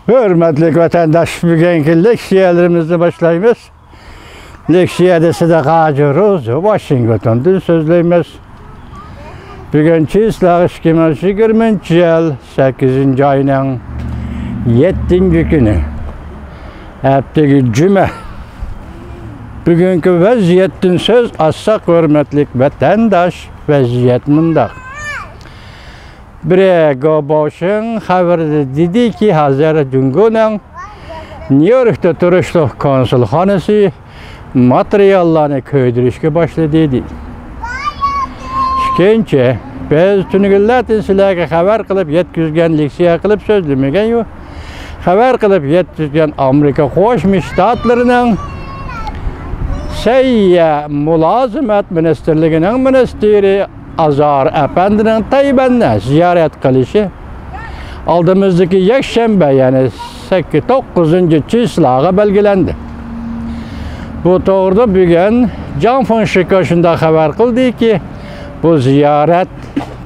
Hürmetli vatandaş, bugünkü leksiyalarımızı başlayımız. Leksiyada size kaçırız, Washington'da sözleyimiz. Bugünkü ıslahı 2020 yıl 8. ayının 7. günü. Hepteki cüme. Bugünkü vaziyetin söz assak hürmetli vatandaş vaziyet mındak. Brego boşun haberde dedi ki hazır Cumhur'un New York'ta turuşluq konsulxanası materyallarını köydürüşke başladı dedi. Şikence biz tünügüllatin sizlerge haber kılıp yetküzgen leksiya kılıp sözlemegen yok. Haber kılıp yetküzgen Amerika Koşmuş Ştatlarının Seyye Mülazimet Ministerliğinin Ministeri Azar Efendi'nin Tayyiben'ne ziyaret kılışı aldığımızdaki Yekşembe yani 9. çislağı belgelendi. Bu doğruda bugün Canfon Şikaşı'nda haber kıldı ki bu ziyaret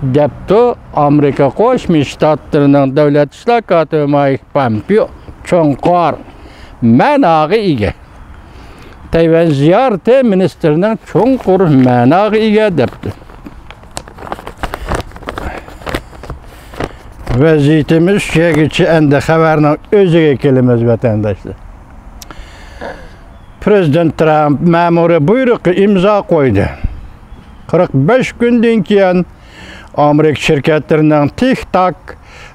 deptu Amerika Koşmuş Ştatlarının Devlet İşlakatı Mike Pompeo çonkar menağı ige. Tayyiben ziyareti ministerinin çonkar menağı ige deptu. Vaziyetimiz şeygiçi ende haberinin özüge kelimiz vatandaşlar. Prezident Trump memuru buyruğu imza koydu. 45 günden keyin Amerika şirketlerinden TikTok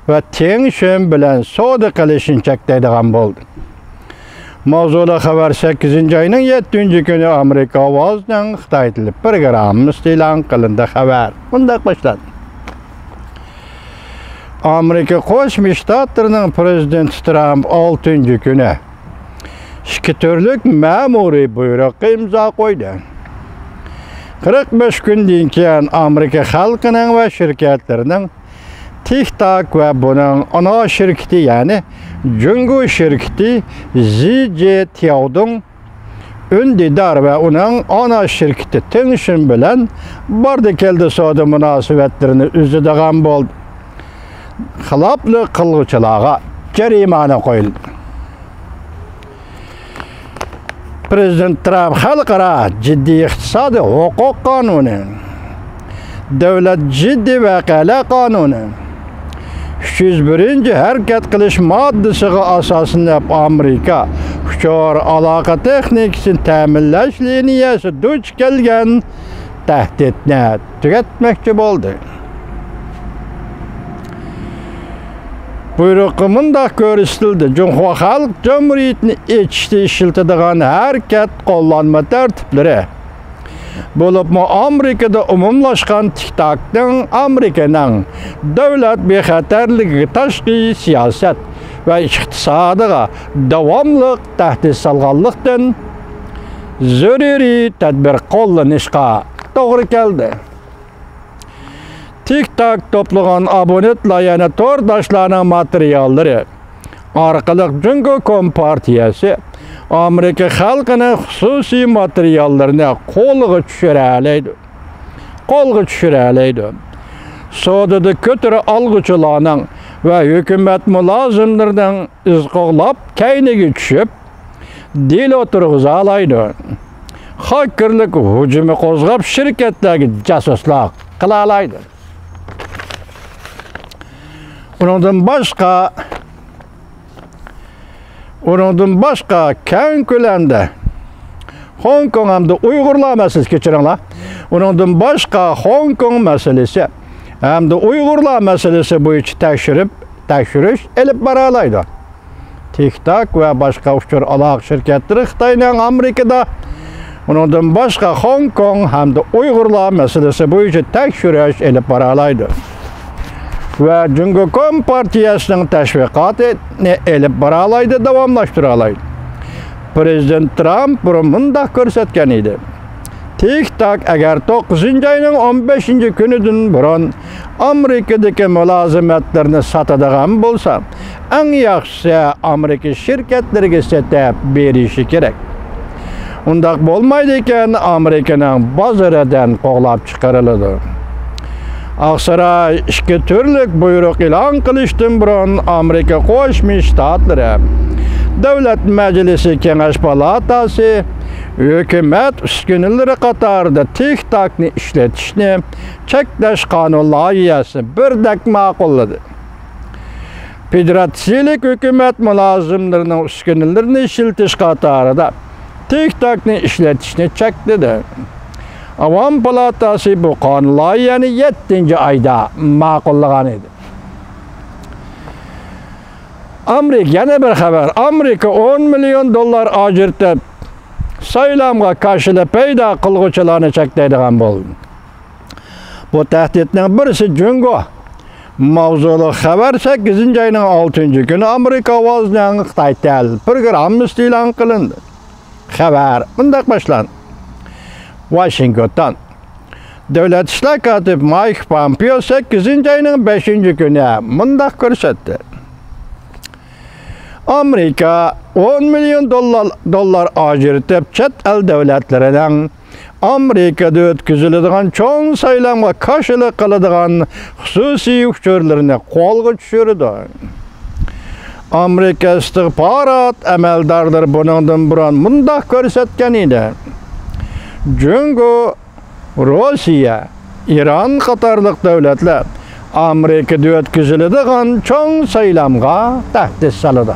ve Tencent bilen savdo qilishini cheklaydigan bo'ldi. Mavzuli haber 8. ayının 7. günü Amerika ovozining Xitoy tili programmasi e'lon qilindi haber. Bunday başladı. Amerika Qo'shma Shtatlarining prezidenti Trump 6. günü ikki turlik ma'muriy buyruqqa imzo qo'ydi. 45 gündən keyin Amerika xalqining va shirkatlarining TikTok ve bunun ana şirketi yani Jungo şirketi ZTE'nin ündidar ve onun ana şirketi Tencent bilen barda keldi savdo münasebetlerini üzüdigan bo'ldi. Xilaplı qilg'uchilarga jarimani qo'yildi. Prezident Trump xalqaro jiddiy iqtisodiy huquq qonuni, davlat jiddiy vaqalar qonuni, 301. harakat qilish moddasiga asosan Amerika ushor aloqa texnikasini ta'minlash liniyasi duch kelgan tahdidni tugatmoqchi bo'ldi. Buyruqı mundaq ko'rsatildi. Cumhur Xalq Cumhuriyetini echishda ishlatadigan harakat qo'llanma tartiblari bo'libmi Amerikada umumlashgan TikTokning Amerikaning davlat bexatarligi, tashqi siyosat va iqtisodiga davomli tahdid solganlikdan zaruriy tadbir qo'llanishga to'g'ri keldi. TikTok toplagan abonentlar yana to'rdoshlarning materiallari orqali Jungo Kompartiyasi Amerika xalqining xususiy materiallarini qo'lga tushira oladi. Savdoda ko'tara olg'uchilarning va hukumat mulozimlarining izqoqlab kayniga tushib, dil o'tirg'iza oladi. Hakkerlik hujumi qo'zg'ab shirkatlarga jasuslik qila oladi. Ondan başka keng ko'lamda Hong Kong hamda Uyg'urlar meselesi kechiringlar. Ondan başka Hong Kong meselesi hamda Uyg'urlar meselesi bo'yicha tekshirish elib boriladi. TikTok ve başka ushur aloqa shirkatlari Xitoyning Amerikada ondan başka Hong Kong hamda Uyg'urlar meselesi bo'yicha tekshirish elib boriladi. Ve Jungo Kompartiyasining tashviqotini elib boralaydı, davomlashtiradi. Prezident Trump bundaq ko'rsatgan edi. TikTok agar 9. ayning 15. kunidan burun Amerikadagi mulozimatlarni sotadigan bo'lsa, eng yaxshisi Amerika shirkatlariga sotib berishi kerak. Undaq bo'lmaydi ekan Amerikaning bozoridan qo'g'lab chiqariladi. Aksaray iki türlük buyruk ilan kılıştın burun Amerika Qo'shma Shtatlari Davlat Majlisi Kengash palatasi hükümet uskunalari qatorida TikTok'ni ishlatishni cheklash qonun loyihasi birdek ma'qulladi. Federatsiyalik hükümet mulozimlarining uskunalarini ishlatish qatorida TikTok'ni ishlatishni chekladi. Avam palatasi bu qonun loyihani 7-oyda ma'qullagan edi. Yana bir xabar. Amerika $10 milyon ajratib saylamga qarshi paydo qilguvchilarni cheklaydigan bo'ldi. Bu tahdidning birisi Jungo. Mavzuli xabar 8-oyning 6-kuni Amerika ovozining Xitoy programmasi e'lon qilindi. Xabar bunday boshlandi. Washington. Davlat ishlar kotibi Mike Pompeo 8-oyning 5-kuni bunday ko'rsatdi. Amerika $10 milyon ajratib chet el davlatlarining Amerikada o'tkaziladigan cho'ng saylamga qarshilik qiladigan xususiy uchurlarini qo'lga tushirdi. Amerika istihborot amaldorlari bundan burun bunday ko'rsatgan edi. Jungo, Rossiya, Iran qatorliq davlatlar Amerikada o'tkaziladigan cho'ng saylamga tahdid soladi.